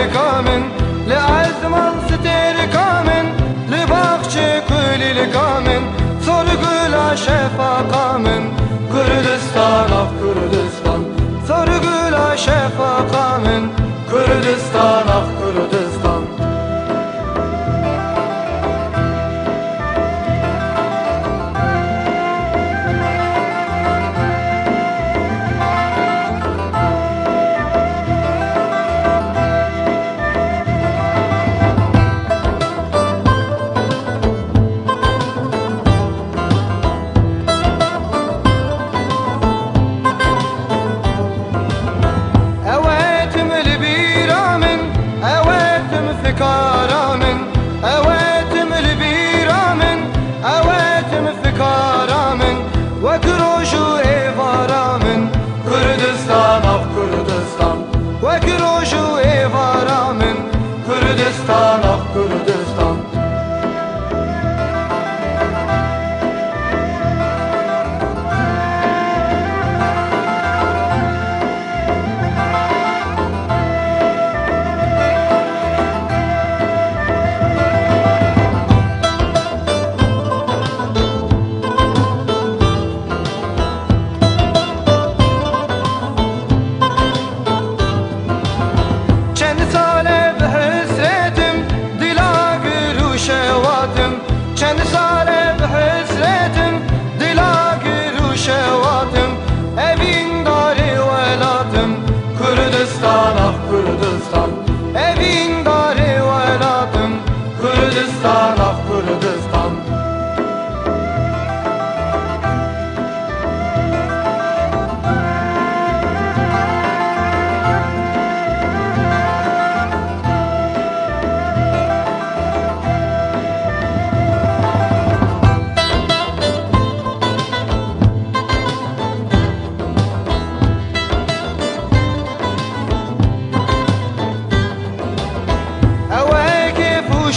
كامن لأزمان ستير كامن لباخشي كل كامن sorgula şefa من Kürdistan af Kürdistan sorgula şefa من Kürdistan af Kürdistan فكارامن أواتم البيرامن أواتم فكارامن وكروشو إيفارامن Kürdistan af Kürdistan وكروشو إيفارامن Kürdistan af Kürdistan چند ساله به حسرتم دلا گرو شواتم evin داری ولاتم Kürdistan ah Kürdistan evin داری ولاتم Kürdistan ah Kürdistan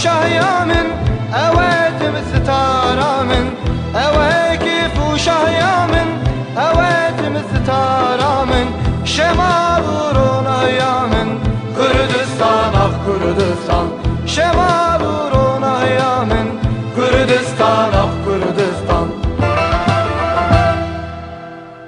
شهيامن أواتم ستارامن أواكف وشهيامن أواتم ستارامن شمال رون أيامن Kürdistan ah Kürdistan شمال